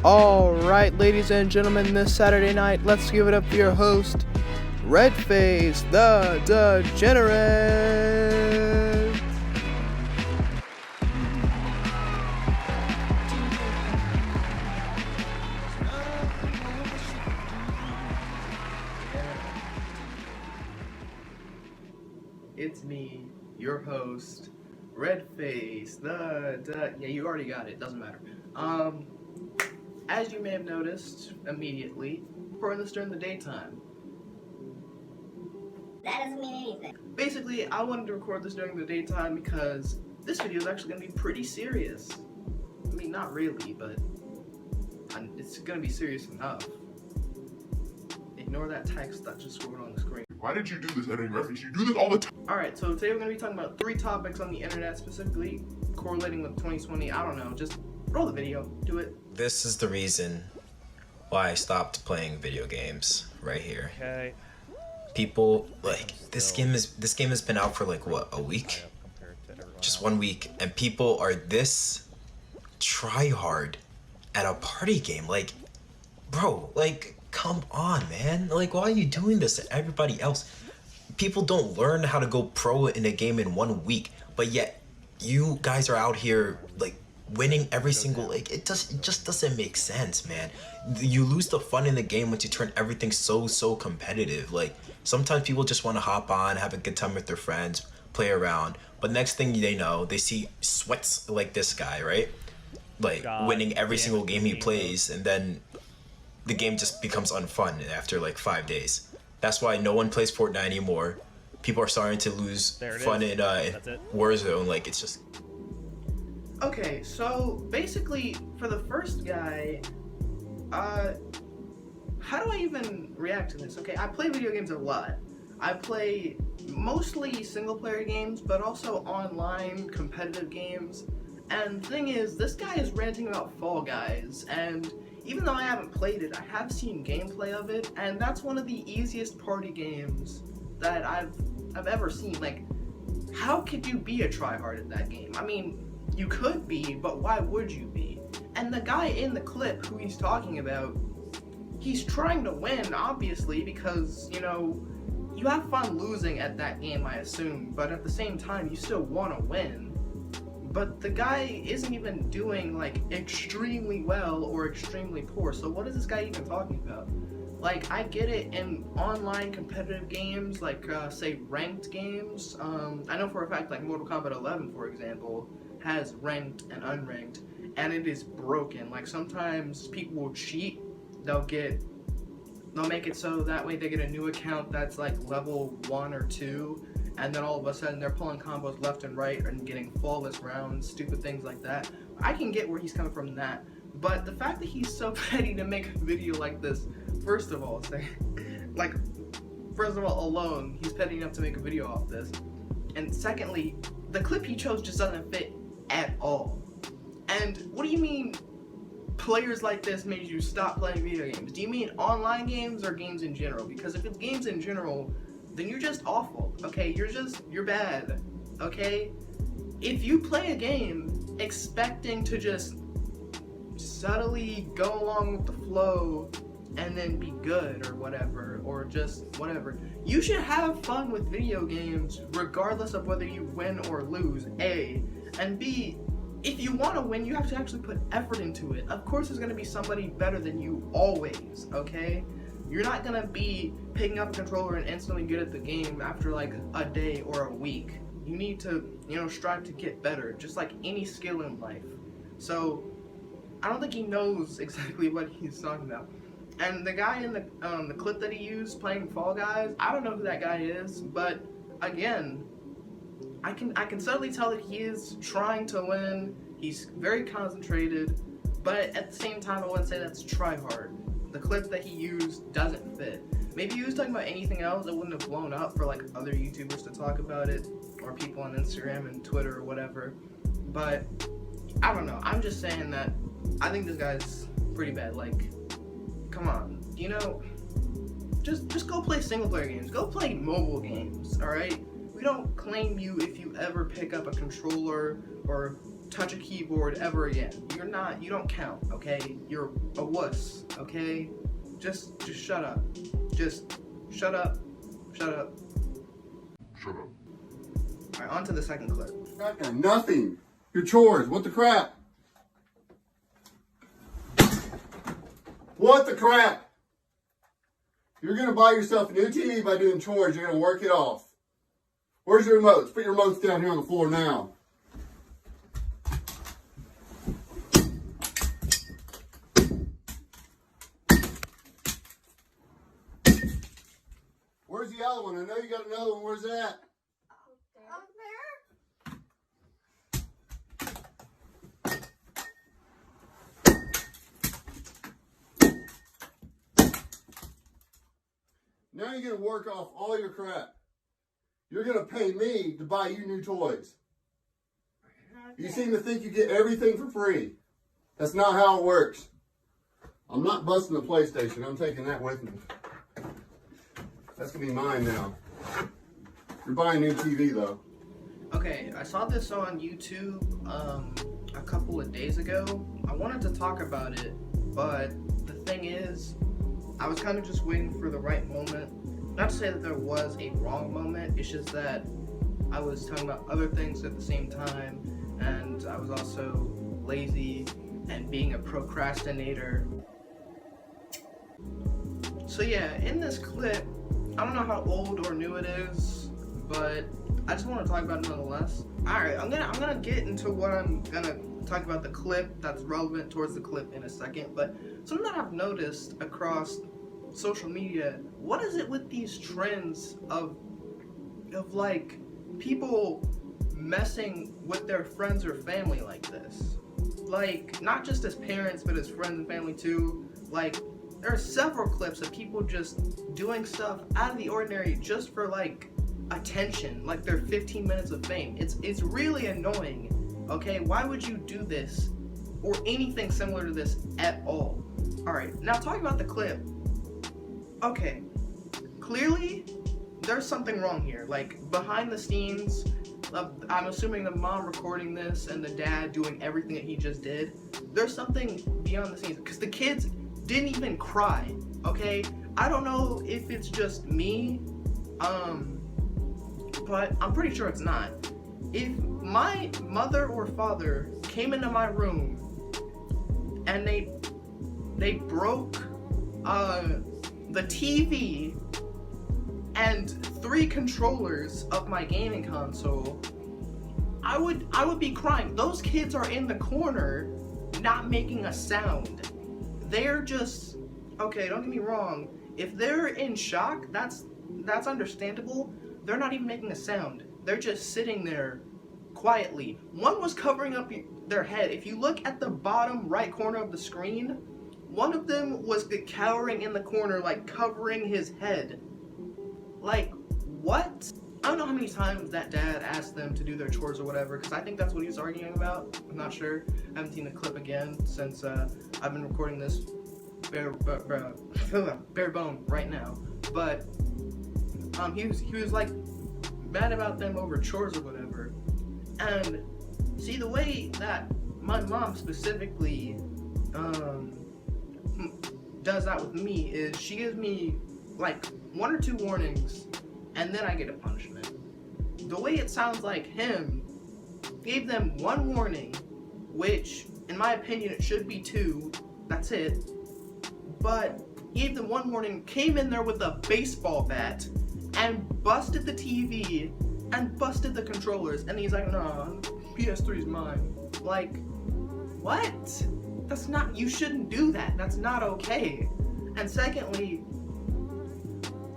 Alright, ladies and gentlemen, this Saturday night, let's give it up for your host, Redface The Degenerate! It's me, your host, Redface yeah, you already got it, doesn't matter. As you may have noticed immediately, recording this during the daytime. That doesn't mean anything. Basically, I wanted to record this during the daytime because this video is actually going to be pretty serious. I mean, not really, but it's going to be serious enough. Ignore that text that just scrolled on the screen. Why did you do this, editing reference? You do this all the time. Alright, so today we're going to be talking about 3 topics on the internet, specifically correlating with 2020. I don't know, just roll the video, do it. This is the reason why I stopped playing video games right here. Okay. People like this game has been out for like what, a week? Just 1 week, and people are this try hard at a party game. Like, bro, like come on, man. Like, why are you doing this to everybody else? People don't learn how to go pro in a game in 1 week, but yet you guys are out here like winning every single, like it just doesn't make sense, man. You lose the fun in the game once you turn everything so competitive. Like sometimes people just want to hop on, have a good time with their friends, play around, but next thing they know, they see sweats like this guy, right? Like winning every single game he plays, and then the game just becomes unfun after like 5 days. That's why no one plays Fortnite anymore. People are starting to lose fun in Warzone. Like it's just. Okay, so basically, for the first guy, how do I even react to this? Okay, I play video games a lot. I play mostly single-player games, but also online competitive games. And the thing is, this guy is ranting about Fall Guys, and even though I haven't played it, I have seen gameplay of it, and that's one of the easiest party games that I've ever seen. Like, how could you be a tryhard at that game? I mean, you could be, but why would you be? And the guy in the clip who he's talking about, he's trying to win, obviously, because, you know, you have fun losing at that game, I assume, but at the same time, you still want to win. But the guy isn't even doing, like, extremely well or extremely poor, so what is this guy even talking about? Like, I get it in online competitive games, like, say, ranked games. I know for a fact, like, Mortal Kombat 11, for example, has ranked and unranked, and it is broken. Like, sometimes people will cheat. They'll make it so that way they get a new account that's like level 1 or 2, and then all of a sudden they're pulling combos left and right and getting flawless rounds, stupid things like that. I can get where he's coming from that, but the fact that he's so petty to make a video like this, first of all, alone, he's petty enough to make a video off this, and secondly, the clip he chose just doesn't fit at all. And what do you mean players like this made you stop playing video games? Do you mean online games or games in general? Because if it's games in general, then you're just awful, okay? You're bad, okay? If you play a game expecting to just subtly go along with the flow and then be good or whatever, or just whatever, you should have fun with video games regardless of whether you win or lose, A. And B, if you want to win, you have to actually put effort into it. Of course there's going to be somebody better than you always, okay? You're not going to be picking up a controller and instantly good at the game after like a day or a week. You need to, you know, strive to get better, just like any skill in life. So, I don't think he knows exactly what he's talking about. And the guy in the clip that he used playing Fall Guys, I don't know who that guy is, but again, I can subtly tell that he is trying to win. He's very concentrated, but at the same time, I wouldn't say that's try hard. The clip that he used doesn't fit. Maybe he was talking about anything else, it wouldn't have blown up for like other YouTubers to talk about it, or people on Instagram and Twitter or whatever. But I don't know. I'm just saying that I think this guy's pretty bad. Like, come on, you know, just go play single player games. Go play mobile games, all right? We don't claim you if you ever pick up a controller or touch a keyboard ever again. You don't count, okay? You're a wuss, okay? Just shut up. Just shut up. Shut up. Shut up. Alright, on to the second clip. Nothing. Your chores. What the crap? What the crap? You're going to buy yourself a new TV by doing chores. You're going to work it off. Where's your remotes? Put your remotes down here on the floor now. Where's the other one? I know you got another one. Where's that? Up there? Now you're going to work off all your crap. You're going to pay me to buy you new toys. You seem to think you get everything for free. That's not how it works. I'm not busting the PlayStation. I'm taking that with me. That's going to be mine now. You're buying a new TV, though. Okay, I saw this on YouTube a couple of days ago. I wanted to talk about it, but the thing is, I was kind of just waiting for the right moment. Not to say that there was a wrong moment, it's just that I was talking about other things at the same time, and I was also lazy and being a procrastinator. So yeah, in this clip, I don't know how old or new it is, but I just want to talk about it nonetheless. Alright, I'm gonna get into what I'm gonna talk about the clip that's relevant towards the clip in a second, but something that I've noticed across social media, what is it with these trends of like people messing with their friends or family like this? Like, not just as parents, but as friends and family too. Like, there are several clips of people just doing stuff out of the ordinary just for like attention, like their 15 minutes of fame. It's really annoying. Okay, why would you do this or anything similar to this at all? Alright, now talking about the clip. Okay, clearly there's something wrong here. Like, behind the scenes, I'm assuming the mom recording this and the dad doing everything that he just did, there's something beyond the scenes, because the kids didn't even cry, okay? I don't know if it's just me, but I'm pretty sure it's not. If my mother or father came into my room and they broke the TV and 3 controllers of my gaming console, I would be crying. Those kids are in the corner not making a sound. They're just, okay, don't get me wrong, if they're in shock, that's understandable. They're not even making a sound. They're just sitting there quietly. One was covering up their head. If you look at the bottom right corner of the screen, one of them was cowering in the corner, like covering his head. Like, what? I don't know how many times that dad asked them to do their chores or whatever, because I think that's what he was arguing about. I'm not sure. I haven't seen the clip again since I've been recording this bare bone right now. But he was like mad about them over chores or whatever. And see, the way that my mom specifically does that with me is she gives me like 1 or 2 warnings and then I get a punishment. The way it sounds like him gave them 1 warning, which in my opinion it should be 2, that's it, but he gave them 1 warning, came in there with a baseball bat and busted the TV and busted the controllers, and he's like, nah, PS3's mine. Like, what? That's not, you shouldn't do that. That's not okay. And secondly,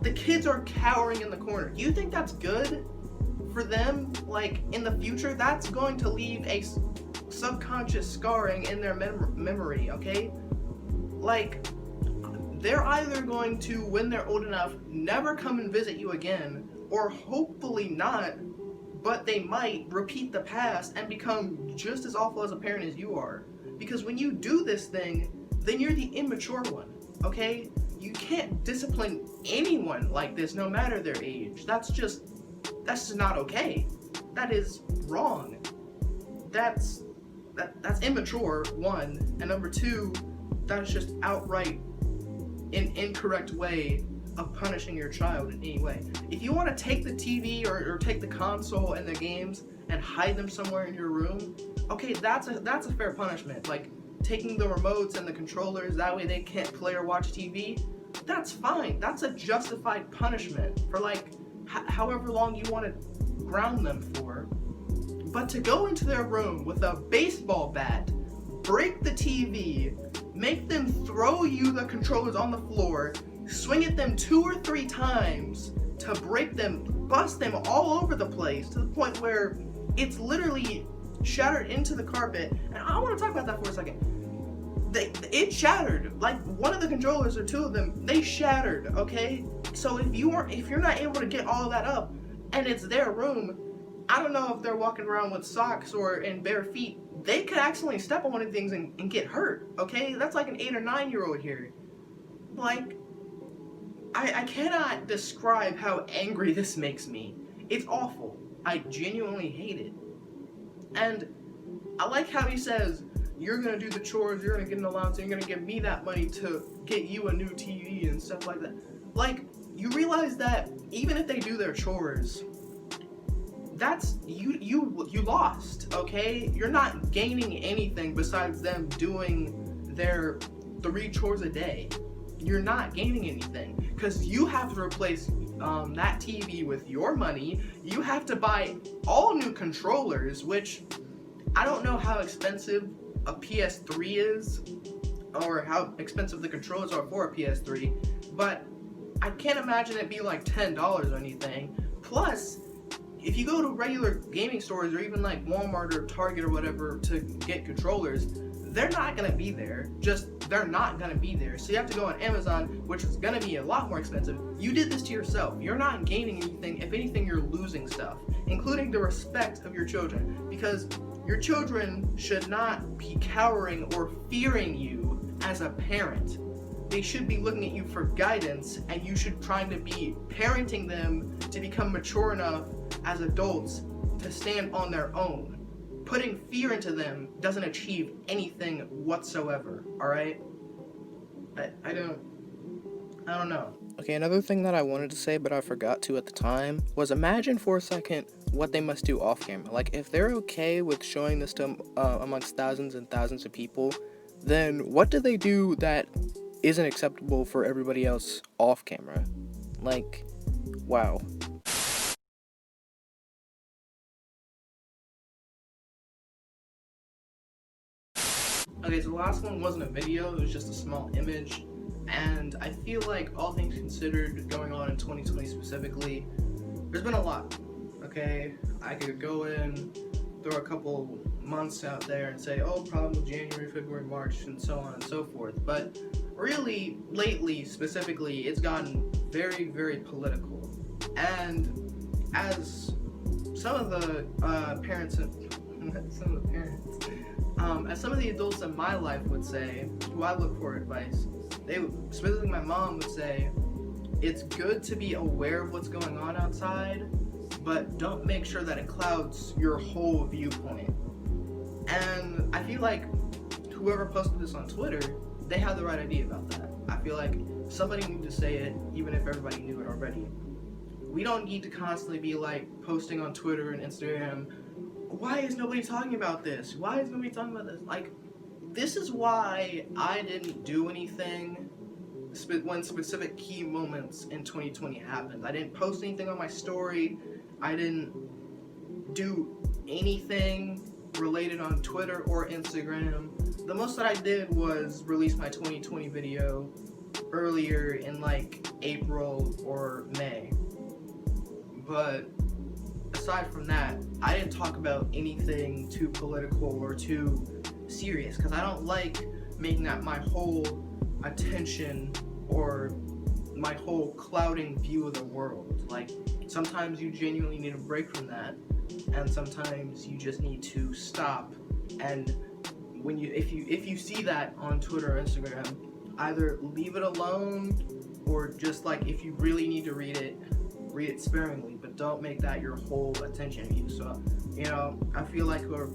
the kids are cowering in the corner. Do you think that's good for them? Like, in the future, that's going to leave a subconscious scarring in their memory, okay? Like, they're either going to, when they're old enough, never come and visit you again, or hopefully not, but they might repeat the past and become just as awful as a parent as you are. Because when you do this thing, then you're the immature one, okay? You can't discipline anyone like this, no matter their age. That's just not okay. That is wrong. That's that's immature, one, and number two, that's just outright an incorrect way of punishing your child in any way. If you want to take the TV or take the console and the games and hide them somewhere in your room, okay, that's a fair punishment. Like taking the remotes and the controllers, that way they can't play or watch TV, that's fine. That's a justified punishment for like however long you want to ground them for. But to go into their room with a baseball bat, break the TV, make them throw you the controllers on the floor, swing at them 2 or 3 times to break them, bust them all over the place to the point where it's literally shattered into the carpet. And I want to talk about that for a second. It shattered. Like one of the controllers or 2 of them, they shattered. Okay, so if you're not able to get all of that up, and it's their room, I don't know if they're walking around with socks or in bare feet, they could accidentally step on one of the things and get hurt. Okay, that's like an 8 or 9-year-old here. Like, I cannot describe how angry this makes me. It's awful. I genuinely hate it. And I like how he says, you're gonna do the chores, you're gonna get an allowance, and you're gonna give me that money to get you a new TV and stuff like that. Like, you realize that even if they do their chores, that's you lost, okay? You're not gaining anything besides them doing their 3 chores a day. You're not gaining anything because you have to replace that TV with your money. You have to buy all new controllers, which I don't know how expensive a PS3 is or how expensive the controllers are for a PS3, but I can't imagine it be like $10 or anything. Plus, if you go to regular gaming stores or even like Walmart or Target or whatever to get controllers, they're not gonna be there. They're not gonna be there. So you have to go on Amazon, which is gonna be a lot more expensive. You did this to yourself. You're not gaining anything. If anything, you're losing stuff, including the respect of your children, because your children should not be cowering or fearing you as a parent. They should be looking at you for guidance, and you should try to be parenting them to become mature enough as adults to stand on their own. Putting fear into them doesn't achieve anything whatsoever, alright? I don't know. Okay, another thing that I wanted to say but I forgot to at the time was imagine for a second what they must do off camera. Like, if they're okay with showing this to amongst thousands and thousands of people, then what do they do that isn't acceptable for everybody else off camera? Like, wow. Okay, so the last one wasn't a video, it was just a small image, and I feel like all things considered going on in 2020 specifically, there's been a lot, okay? I could go in, throw a couple months out there and say, oh, probably January, February, March, and so on and so forth, but really, lately, specifically, it's gotten very, very political, and as some of the parents, as some of the adults in my life would say, who I look for advice, specifically my mom would say, it's good to be aware of what's going on outside, but don't make sure that it clouds your whole viewpoint. And I feel like whoever posted this on Twitter, they had the right idea about that. I feel like somebody needed to say it, even if everybody knew it already. We don't need to constantly be like posting on Twitter and Instagram, why is nobody talking about this? Why is nobody talking about this? Like, this is why I didn't do anything when specific key moments in 2020 happened. I didn't post anything on my story. I didn't do anything related on Twitter or Instagram. The most that I did was release my 2020 video earlier in like April or May. But aside from that, I didn't talk about anything too political or too serious, because I don't like making that my whole attention or my whole clouding view of the world. Like, sometimes you genuinely need a break from that, and sometimes you just need to stop. And when if you see that on Twitter or Instagram, either leave it alone, or just like, if you really need to read it sparingly, but don't make that your whole attention view. So, you know, I feel like whoever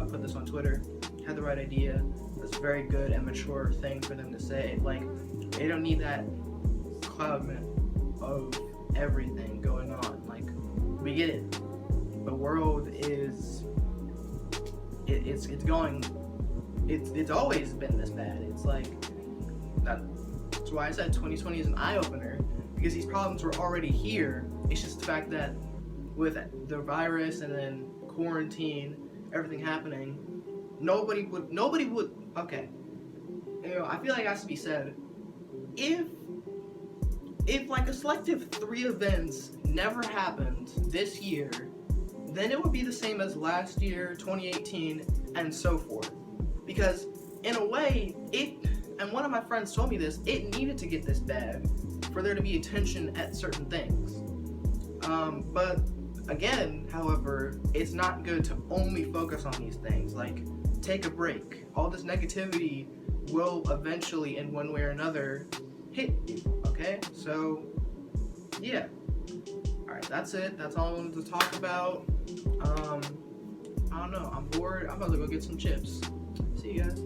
put this on Twitter had the right idea. It's a very good and mature thing for them to say. Like, they don't need that cloud of everything going on. Like, we get it. The world is, it's going, it's always been this bad. It's like, that's why I said 2020 is an eye-opener, because these problems were already here. It's just the fact that with the virus and then quarantine, everything happening, nobody would, okay. You know, I feel like it has to be said, if like a selective 3 events never happened this year, then it would be the same as last year, 2018, and so forth. Because in a way, and one of my friends told me this, it needed to get this bad for there to be attention at certain things. But again, however, it's not good to only focus on these things. Like, take a break. All this negativity will eventually, in one way or another, hit you, okay? So, yeah. Alright, that's it. That's all I wanted to talk about. I don't know. I'm bored. I'm about to go get some chips. See you guys.